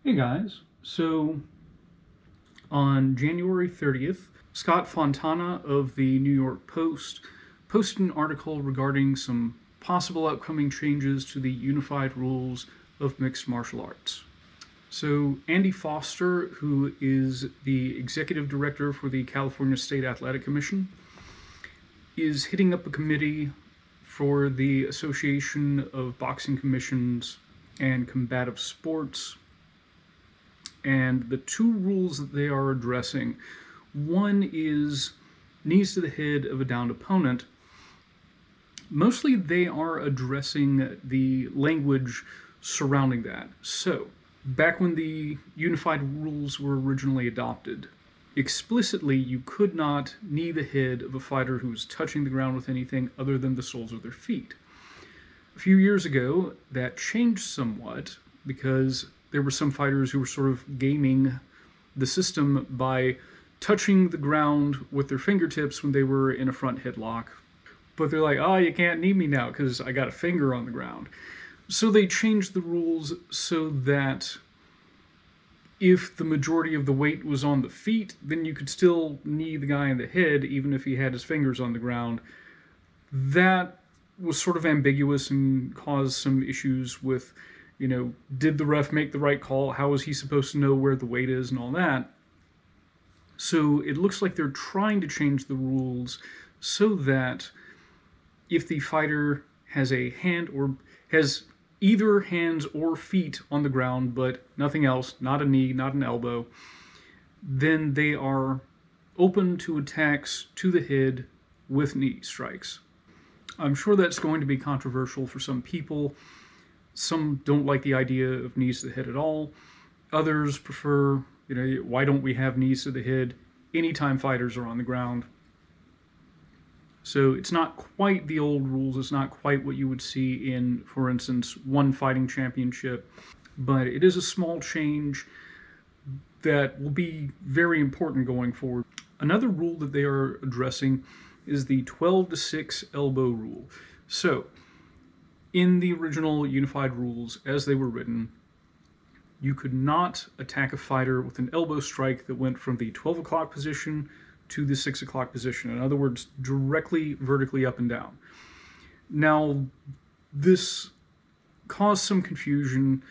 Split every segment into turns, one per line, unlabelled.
Hey guys, so on January 30th, Scott Fontana of the New York Post posted an article regarding some possible upcoming changes to the unified rules of mixed martial arts. So, Andy Foster, who is the executive director for the California State Athletic Commission, is hitting up a committee for the Association of Boxing Commissions and Combative Sports. And the two rules that they are addressing, one is knees to the head of a downed opponent. Mostly they are addressing the language surrounding that. So, back when the unified rules were originally adopted, explicitly you could not knee the head of a fighter who was touching the ground with anything other than the soles of their feet. A few years ago, that changed somewhat because there were some fighters who were sort of gaming the system by touching the ground with their fingertips when they were in a front headlock. But they're like, oh, you can't knee me now because I got a finger on the ground. So they changed the rules so that if the majority of the weight was on the feet, then you could still knee the guy in the head even if he had his fingers on the ground. That was sort of ambiguous and caused some issues with, did the ref make the right call? How is he supposed to know where the weight is and all that? So it looks like they're trying to change the rules so that if the fighter has a hand or has either hands or feet on the ground, but nothing else, not a knee, not an elbow, then they are open to attacks to the head with knee strikes. I'm sure that's going to be controversial for some people. Some don't like the idea of knees to the head at all. Others prefer, why don't we have knees to the head anytime fighters are on the ground? So it's not quite the old rules. It's not quite what you would see in, for instance, one fighting championship. But it is a small change that will be very important going forward. Another rule that they are addressing is the 12-6 elbow rule. So, in the original unified rules, as they were written, you could not attack a fighter with an elbow strike that went from the 12 o'clock position to the 6 o'clock position. In other words, directly vertically up and down. Now, this caused some confusion.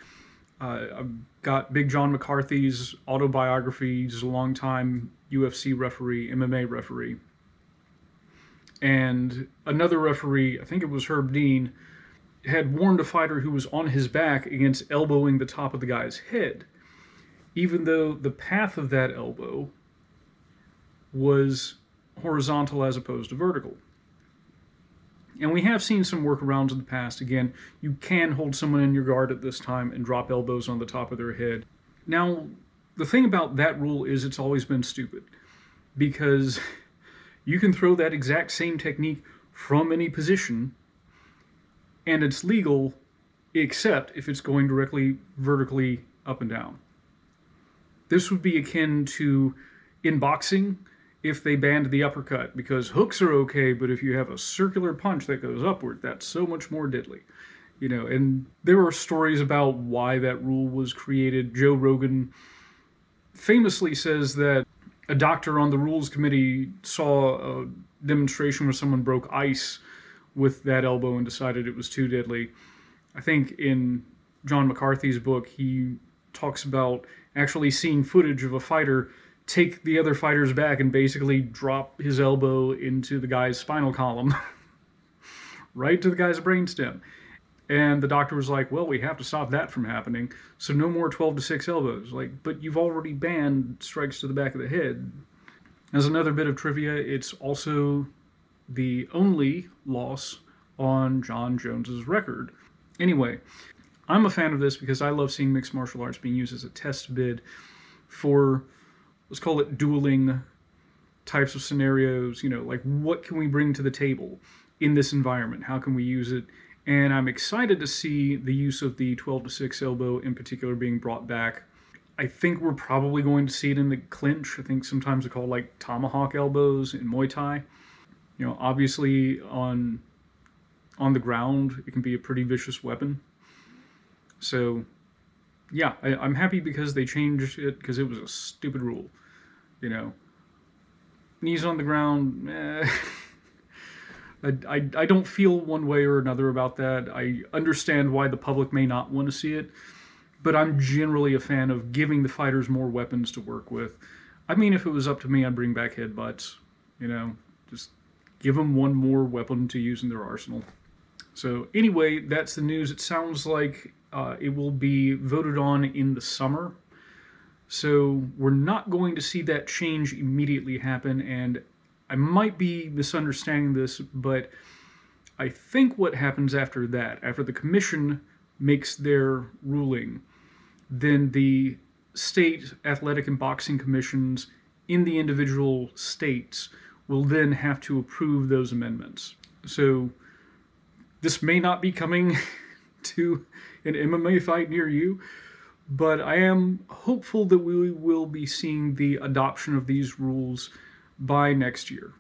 I've got Big John McCarthy's autobiography. He's a longtime UFC referee, MMA referee. And another referee, I think it was Herb Dean, had warned a fighter who was on his back against elbowing the top of the guy's head, even though the path of that elbow was horizontal as opposed to vertical. And we have seen some workarounds in the past. Again, you can hold someone in your guard at this time and drop elbows on the top of their head. Now, the thing about that rule is it's always been stupid, because you can throw that exact same technique from any position, and it's legal, except if it's going directly vertically up and down. This would be akin to, in boxing, if they banned the uppercut, because hooks are okay, but if you have a circular punch that goes upward, that's so much more deadly. And there are stories about why that rule was created. Joe Rogan famously says that a doctor on the rules committee saw a demonstration where someone broke ice with that elbow and decided it was too deadly. I think in John McCarthy's book, he talks about actually seeing footage of a fighter take the other fighter's back and basically drop his elbow into the guy's spinal column, right to the guy's brainstem. And the doctor was like, well, we have to stop that from happening, so no more 12-6 elbows. But you've already banned strikes to the back of the head. As another bit of trivia, it's also the only loss on John Jones's record. Anyway, I'm a fan of this because I love seeing mixed martial arts being used as a test bid for, let's call it, dueling types of scenarios. What can we bring to the table in this environment? How can we use it? And I'm excited to see the use of the 12-6 elbow in particular being brought back. I think we're probably going to see it in the clinch. I think sometimes they're called tomahawk elbows in Muay Thai. Obviously on the ground, it can be a pretty vicious weapon. So yeah, I'm happy because they changed it, because it was a stupid rule. You know, knees on the ground. I don't feel one way or another about that. I understand why the public may not want to see it, but I'm generally a fan of giving the fighters more weapons to work with. I mean, if it was up to me, I'd bring back headbutts. You know, just give them one more weapon to use in their arsenal. So anyway, that's the news. It sounds like it will be voted on in the summer. So we're not going to see that change immediately happen, and I might be misunderstanding this, but I think what happens after that, after the commission makes their ruling, then the state athletic and boxing commissions in the individual states will then have to approve those amendments. So this may not be coming to an MMA fight near you, but I am hopeful that we will be seeing the adoption of these rules by next year.